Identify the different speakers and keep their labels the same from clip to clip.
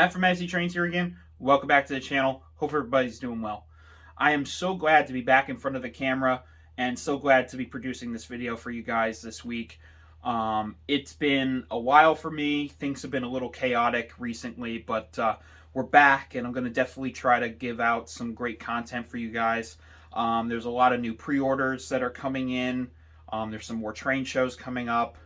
Speaker 1: Matt from Edison Trains here again. Welcome back to the channel. Hope everybody's doing well. I am so glad to be back in front of the camera and so glad to be producing this video for you guys this week. It's been a while for me. Things have been a little chaotic recently, but we're back and I'm going to definitely try to give out some great content for you guys. There's a lot of new pre-orders that are coming in. There's some more train shows coming up.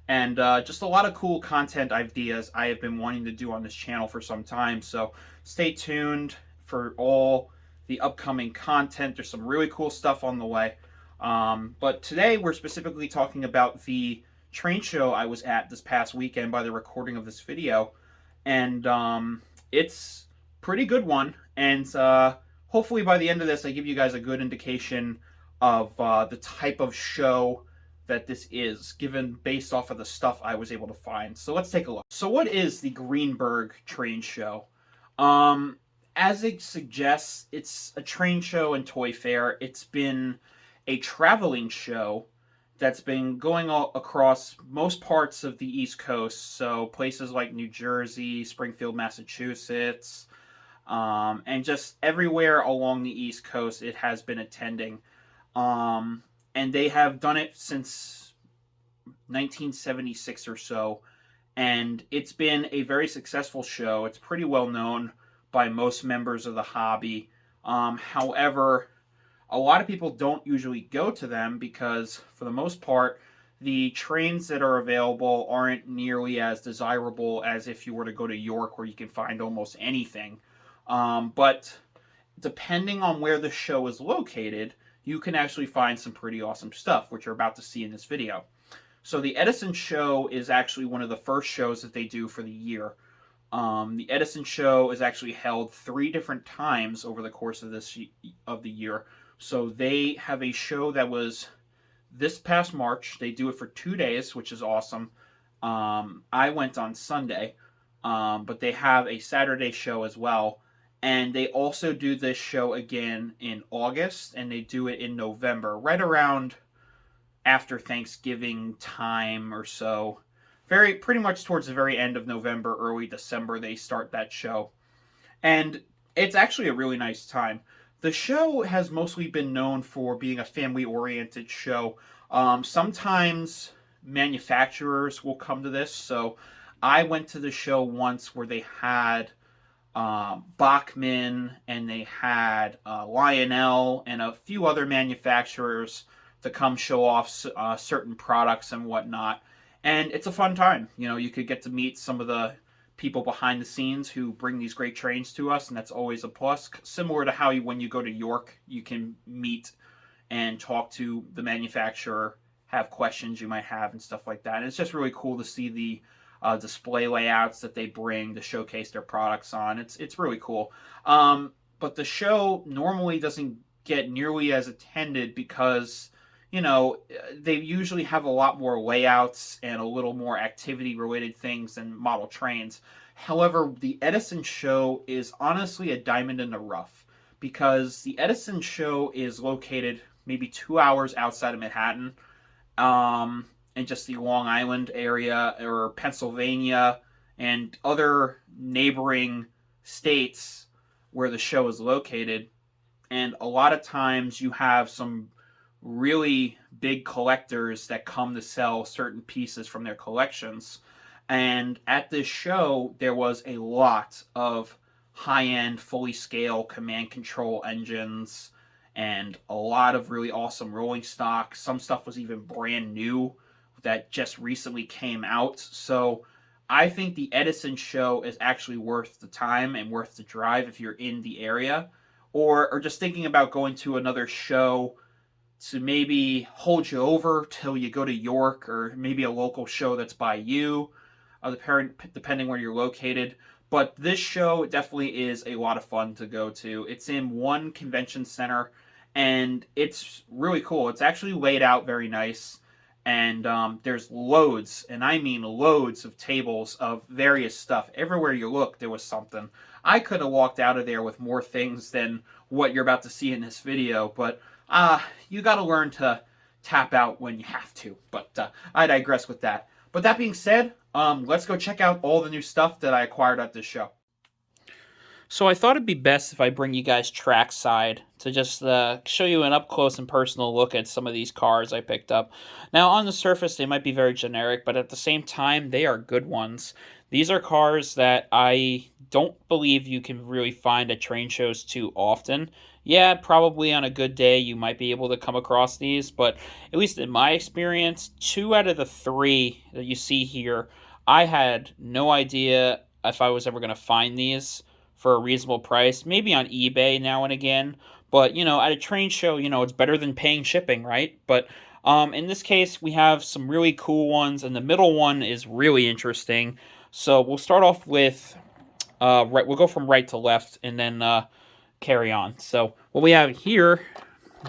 Speaker 1: And just a lot of cool content ideas I have been wanting to do on this channel for some time. So stay tuned for all the upcoming content. There's some really cool stuff on the way. But today we're specifically talking about the train show I was at this past weekend by the recording of this video. And it's a pretty good one. And hopefully by the end of this I give you guys a good indication of the type of show that this is, given based off of the stuff I was able to find. So let's take a look. So what is the Greenberg Train Show? As it suggests, it's a train show and toy fair. It's been a traveling show that's been going all across most parts of the East Coast, so places like New Jersey, Springfield, Massachusetts, and just everywhere along the East Coast it has been attending. And they have done it since 1976 or so, and it's been a very successful show. It's pretty well known by most members of the hobby. However, a lot of people don't usually go to them because, for the most part, the trains that are available aren't nearly as desirable as if you were to go to York, where you can find almost anything. But depending on where the show is located, you can actually find some pretty awesome stuff, which you're about to see in this video. So the Edison show is actually one of the first shows that they do for the year. The Edison show is actually held 3 different times over the course of the year. So they have a show that was this past March. They do it for 2 days, which is awesome. I went on Sunday, but they have a Saturday show as well. And they also do this show again in August, and they do it in November, right around after Thanksgiving time or so. Pretty much towards the very end of November, early December, they start that show. And it's actually a really nice time. The show has mostly been known for being a family-oriented show. Sometimes manufacturers will come to this. So I went to the show once where they had Bachman, and they had Lionel and a few other manufacturers to come show off certain products and whatnot. And it's a fun time. You know, you could get to meet some of the people behind the scenes who bring these great trains to us, and that's always a plus. Similar to how when you go to York, you can meet and talk to the manufacturer, have questions you might have and stuff like that. And it's just really cool to see the display layouts that they bring to showcase their products on. It's really cool. But the show normally doesn't get nearly as attended because, you know, they usually have a lot more layouts and a little more activity-related things than model trains. However, the Edison show is honestly a diamond in the rough because the Edison show is located maybe 2 hours outside of Manhattan. In just the Long Island area or Pennsylvania and other neighboring states where the show is located. And a lot of times you have some really big collectors that come to sell certain pieces from their collections. And at this show, there was a lot of high-end, fully scale command control engines and a lot of really awesome rolling stock. Some stuff was even brand new that just recently came out. So I think the Edison show is actually worth the time and worth the drive if you're in the area, or just thinking about going to another show to maybe hold you over till you go to York, or maybe a local show that's by you, depending where you're located. But this show definitely is a lot of fun to go to. It's in one convention center, and it's really cool. It's actually laid out very nice. And there's loads, and I mean loads of tables of various stuff. Everywhere you look, there was something. I could have walked out of there with more things than what you're about to see in this video, but you got to learn to tap out when you have to. But I digress with that. But that being said, let's go check out all the new stuff that I acquired at this show. So I thought it'd be best if I bring you guys trackside to just show you an up close and personal look at some of these cars I picked up. Now, on the surface, they might be very generic, but at the same time, they are good ones. These are cars that I don't believe you can really find at train shows too often. Yeah, probably on a good day you might be able to come across these, but at least in my experience, two out of the three that you see here, I had no idea if I was ever going to find these for a reasonable price, maybe on eBay now and again. But, at a train show, it's better than paying shipping, right? But in this case, we have some really cool ones, and the middle one is really interesting. So we'll start off with, right, we'll go from right to left and then carry on. So what we have here,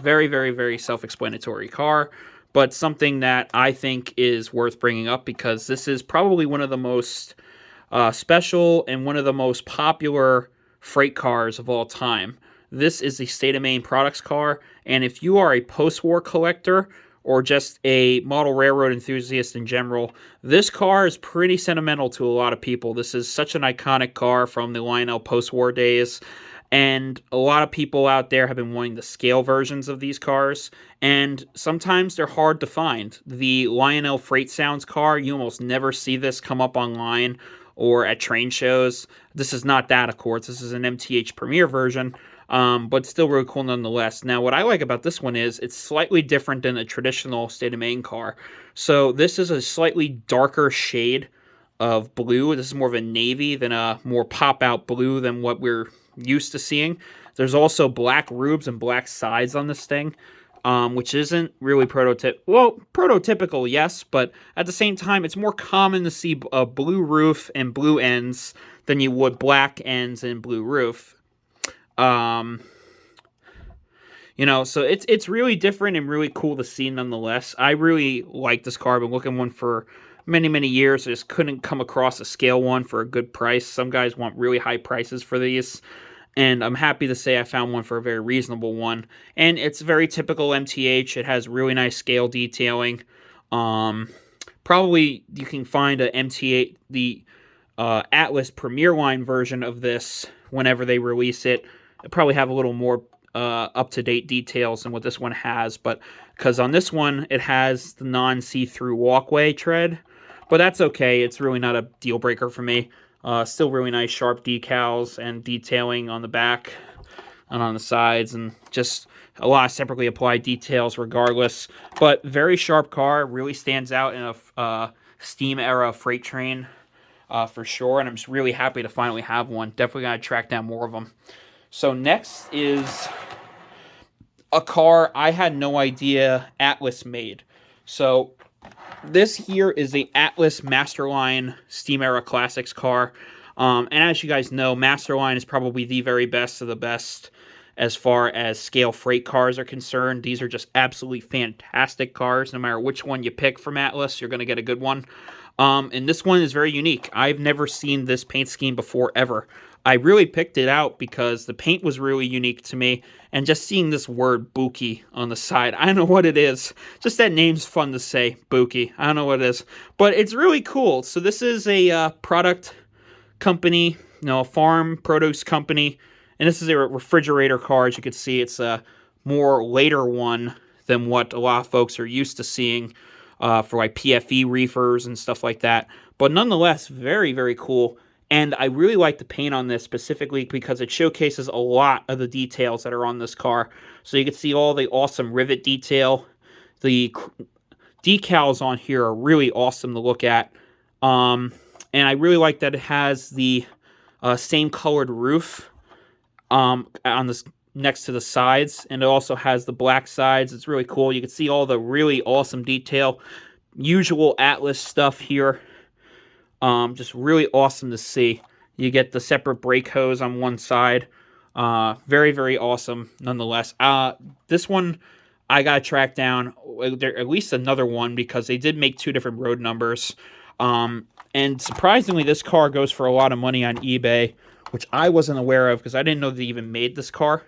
Speaker 1: very, very, very self-explanatory car, but something that I think is worth bringing up because this is probably one of the most special and one of the most popular freight cars of all time. This is the State of Maine Products car, and if you are a post-war collector or just a model railroad enthusiast in general, this car is pretty sentimental to a lot of people. This is such an iconic car from the Lionel post-war days, and a lot of people out there have been wanting the scale versions of these cars, and sometimes they're hard to find. The Lionel Freight Sounds car, you almost never see this come up online or at train shows. This is not that, of course. This is an MTH Premier version, but still really cool nonetheless. Now, what I like about this one is it's slightly different than a traditional State of Maine car. So this is a slightly darker shade of blue. This is more of a navy than a more pop-out blue than what we're used to seeing. There's also black rubes and black sides on this thing, which isn't really prototypical, yes, but at the same time, it's more common to see a blue roof and blue ends than you would black ends and blue roof. So it's really different and really cool to see nonetheless. I really like this car. I've been looking one for many, many years. I just couldn't come across a scale one for a good price. Some guys want really high prices for these, and I'm happy to say I found one for a very reasonable one. And it's very typical MTH. It has really nice scale detailing. Probably you can find a MTH, the Atlas Premier Line version of this whenever they release it. It'll probably have a little more up-to-date details than what this one has, but because on this one it has the non-see-through walkway tread, but that's okay. It's really not a deal breaker for me. Still really nice sharp decals and detailing on the back and on the sides, and just a lot of separately applied details regardless. But very sharp car, really stands out in a steam era freight train for sure, and I'm just really happy to finally have one. Definitely gotta track down more of them. So next is a car I had no idea Atlas made. So this here is the Atlas Masterline Steam Era Classics car. And as you guys know, Masterline is probably the very best of the best as far as scale freight cars are concerned. These are just absolutely fantastic cars. No matter which one you pick from Atlas, you're going to get a good one. And this one is very unique. I've never seen this paint scheme before, ever. I really picked it out because the paint was really unique to me, and just seeing this word Buki on the side, I don't know what it is. Just that name's fun to say, Buki. I don't know what it is, but it's really cool. So this is a product company, a farm produce company, and this is a refrigerator car. As you can see, it's a more later one than what a lot of folks are used to seeing for like PFE reefers and stuff like that. But nonetheless, very, very cool. And I really like the paint on this specifically because it showcases a lot of the details that are on this car. So you can see all the awesome rivet detail. The decals on here are really awesome to look at. And I really like that it has the same colored roof on this next to the sides. And it also has the black sides. It's really cool. You can see all the really awesome detail. Usual Atlas stuff here. Just really awesome to see. You get the separate brake hose on one side. Very, very awesome nonetheless. This one I got to track down at least another one because they did make two different road numbers. And surprisingly, this car goes for a lot of money on eBay, which I wasn't aware of because I didn't know they even made this car.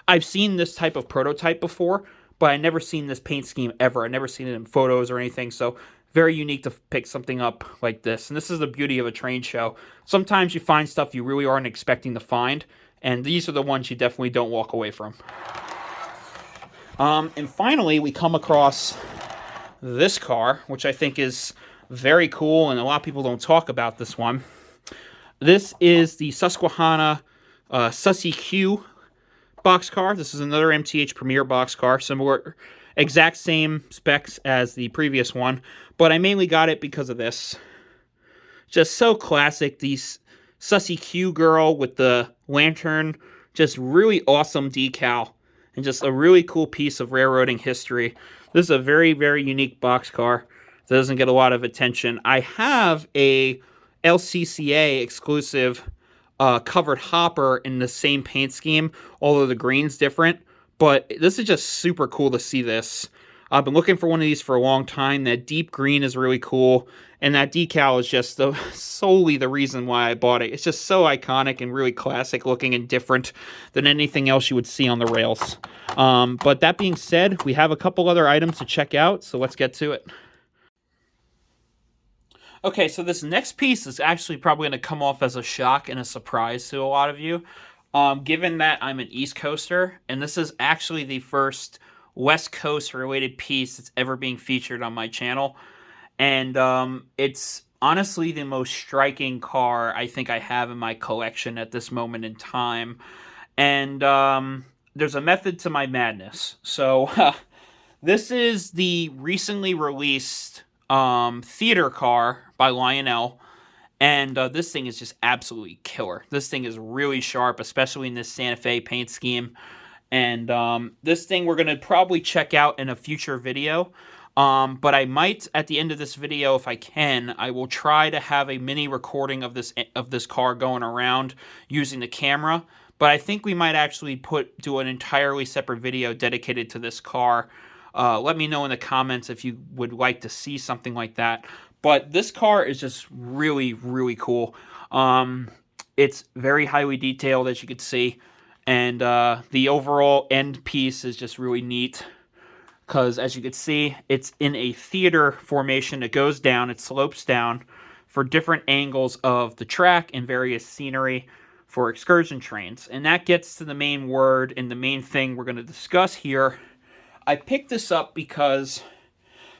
Speaker 1: I've seen this type of prototype before, but I never seen this paint scheme ever. I never seen it in photos or anything, so very unique to pick something up like this. And this is the beauty of a train show. Sometimes you find stuff you really aren't expecting to find, And these are the ones you definitely don't walk away from. And finally, we come across this car, which I think is very cool, and a lot of people don't talk about this one. This is the Susquehanna Sussy Q boxcar. This is another MTH Premier boxcar, similar, exact same specs as the previous one, but I mainly got it because of this. Just so classic. The Sussy Q girl with the lantern, just really awesome decal, and just a really cool piece of railroading history. This is a very, very unique boxcar that doesn't get a lot of attention. I have a LCCA exclusive covered hopper in the same paint scheme, although the green's different. But this is just super cool to see this. I've been looking for one of these for a long time. That deep green is really cool, and that decal is just solely the reason why I bought it. It's just so iconic and really classic looking and different than anything else you would see on the rails. But that being said, we have a couple other items to check out, so let's get to it. Okay, so this next piece is actually probably going to come off as a shock and a surprise to a lot of you, given that I'm an East Coaster, and this is actually the first West Coast related piece that's ever being featured on my channel. And it's honestly the most striking car I think I have in my collection at this moment in time. And there's a method to my madness. So this is the recently released theater car by Lionel. And this thing is just absolutely killer. This thing is really sharp, especially in this Santa Fe paint scheme. And this thing we're going to probably check out in a future video. But I might, at the end of this video, if I can, I will try to have a mini recording of this car going around using the camera. But I think we might actually do an entirely separate video dedicated to this car. Let me know in the comments if you would like to see something like that. But this car is just really, really cool. It's very highly detailed, as you can see. And the overall end piece is just really neat. Because, as you can see, it's in a theater formation. It goes down, it slopes down for different angles of the track and various scenery for excursion trains. And that gets to the main word and the main thing we're going to discuss here. I picked this up because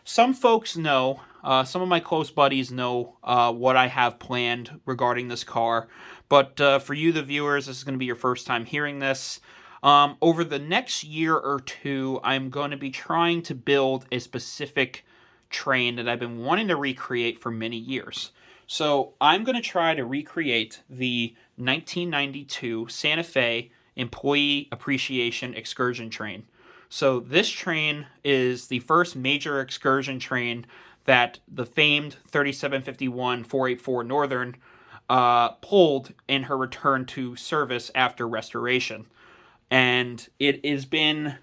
Speaker 1: some folks know, some of my close buddies know what I have planned regarding this car. But for you, the viewers, this is going to be your first time hearing this. Over the next year or two, I'm going to be trying to build a specific train that I've been wanting to recreate for many years. So I'm going to try to recreate the 1992 Santa Fe Employee Appreciation Excursion Train. So this train is the first major excursion train that the famed 3751-484 Northern pulled in her return to service after restoration. And it has been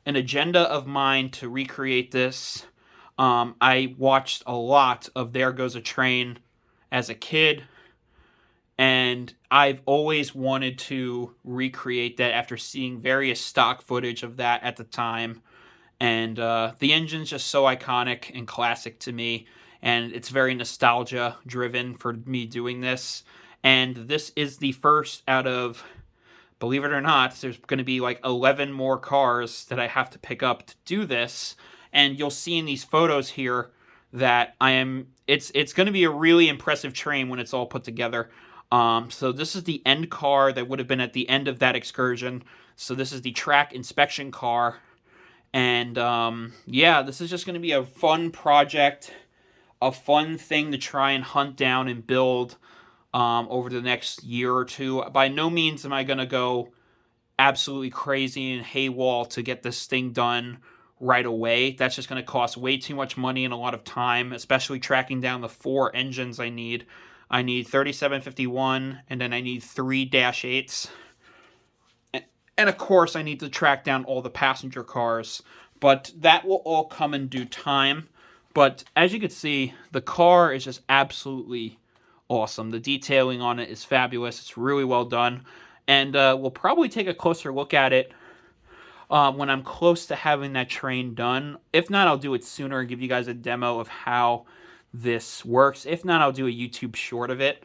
Speaker 1: an agenda of mine to recreate this. I watched a lot of There Goes a Train as a kid, and I've always wanted to recreate that after seeing various stock footage of that at the time. And the engine's just so iconic and classic to me, and it's very nostalgia driven for me doing this. And this is the first out of, believe it or not, there's going to be like 11 more cars that I have to pick up to do this. And you'll see in these photos here that it's going to be a really impressive train when it's all put together. So this is the end car that would have been at the end of that excursion. So this is the track inspection car. And yeah, this is just going to be a fun project, a fun thing to try and hunt down and build over the next year or two. By no means am I going to go absolutely crazy and haywall to get this thing done right away. That's just going to cost way too much money and a lot of time, especially tracking down the 4 engines I need. I need 3751, and then I need 3 -8s. And of course, I need to track down all the passenger cars. But that will all come in due time. But as you can see, the car is just absolutely awesome. The detailing on it is fabulous. It's really well done. And we'll probably take a closer look at it when I'm close to having that train done. If not, I'll do it sooner and give you guys a demo of how this works. If not, I'll do a YouTube short of it.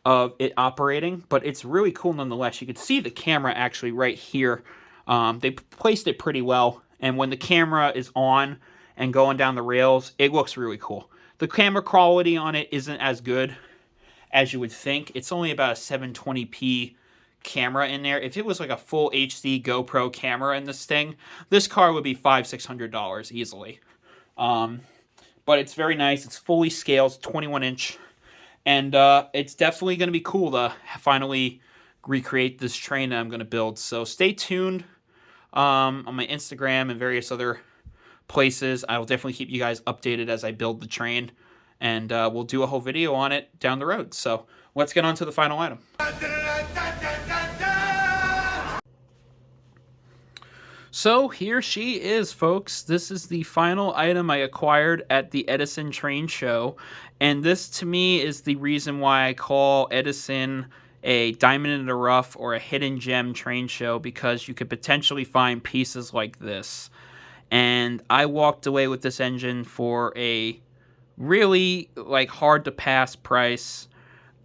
Speaker 1: of it operating, but it's really cool nonetheless. You can see the camera actually right here. They placed it pretty well, and when the camera is on and going down the rails, it looks really cool. The camera quality on it isn't as good as you would think. It's only about a 720p camera in there. If it was like a full HD GoPro camera in this thing, this car would be $500-600 easily. But it's very nice. It's fully scaled, 21-inch. And it's definitely going to be cool to finally recreate this train that I'm going to build. So stay tuned on my Instagram and various other places. I will definitely keep you guys updated as I build the train. And we'll do a whole video on it down the road. So let's get on to the final item. So here she is, folks. This is the final item I acquired at the Edison Train show. And this, to me, is the reason why I call Edison a diamond in the rough or a hidden gem train show, because you could potentially find pieces like this. And I walked away with this engine for a really hard to pass price.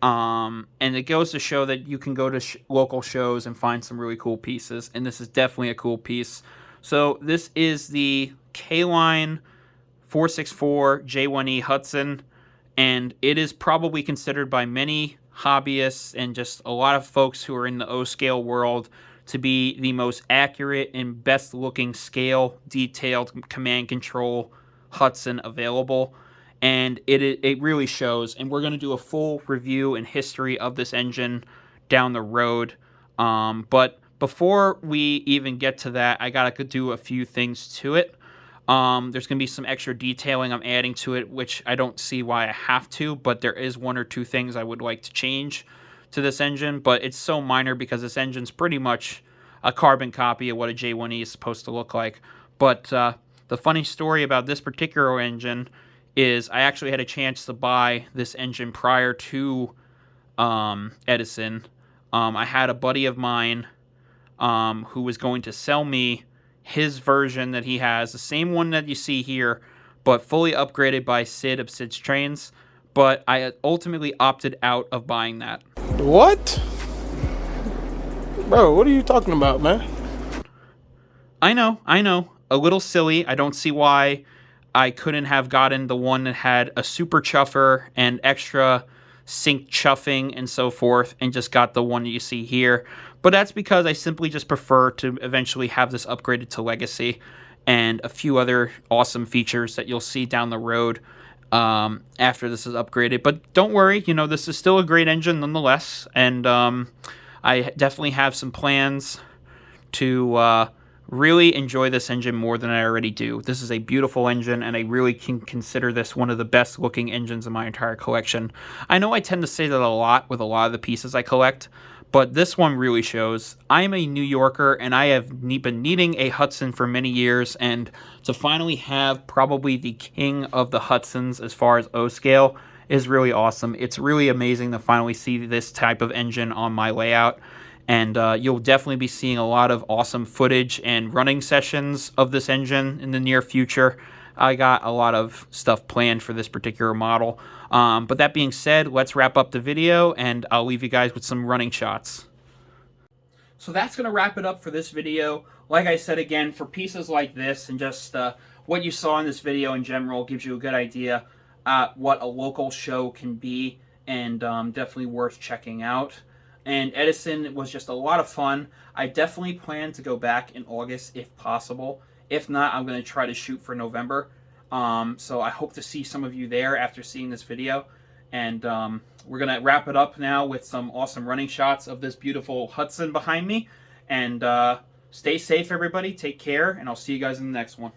Speaker 1: And it goes to show that you can go to local shows and find some really cool pieces, and this is definitely a cool piece. So this is the K-Line 464 J1E Hudson, and it is probably considered by many hobbyists and just a lot of folks who are in the O-scale world to be the most accurate and best looking scale detailed command control Hudson available. And it really shows, and we're going to do a full review and history of this engine down the road. But before we even get to that, I got to do a few things to it. There's going to be some extra detailing I'm adding to it, which I don't see why I have to, but there is one or two things I would like to change to this engine. But it's so minor because this engine's pretty much a carbon copy of what a J1E is supposed to look like. But the funny story about this particular engine is I actually had a chance to buy this engine prior to Edison. I had a buddy of mine who was going to sell me his version that he has, the same one that you see here, but fully upgraded by Sid of Sid's Trains. But I ultimately opted out of buying that.
Speaker 2: What? Bro, what are you talking about, man?
Speaker 1: I know. A little silly. I don't see why I couldn't have gotten the one that had a super chuffer and extra sync chuffing and so forth, and just got the one that you see here. But that's because I simply just prefer to eventually have this upgraded to Legacy and a few other awesome features that you'll see down the road after this is upgraded. But don't worry, this is still a great engine nonetheless, and I definitely have some plans to really enjoy this engine more than I already do. This is a beautiful engine, and I really can consider this one of the best looking engines in my entire collection. I know I tend to say that a lot with a lot of the pieces I collect, but this one really shows. I'm a New Yorker, and I have been needing a Hudson for many years, and to finally have probably the king of the Hudsons as far as O-scale is really awesome. It's really amazing to finally see this type of engine on my layout. And you'll definitely be seeing a lot of awesome footage and running sessions of this engine in the near future. I got a lot of stuff planned for this particular model. But that being said, let's wrap up the video, and I'll leave you guys with some running shots. So that's going to wrap it up for this video. Like I said again, for pieces like this and just what you saw in this video in general gives you a good idea what a local show can be, and definitely worth checking out. And Edison was just a lot of fun. I definitely plan to go back in August if possible. If not, I'm going to try to shoot for November. So I hope to see some of you there after seeing this video. And we're going to wrap it up now with some awesome running shots of this beautiful Hudson behind me. And stay safe, everybody. Take care, and I'll see you guys in the next one.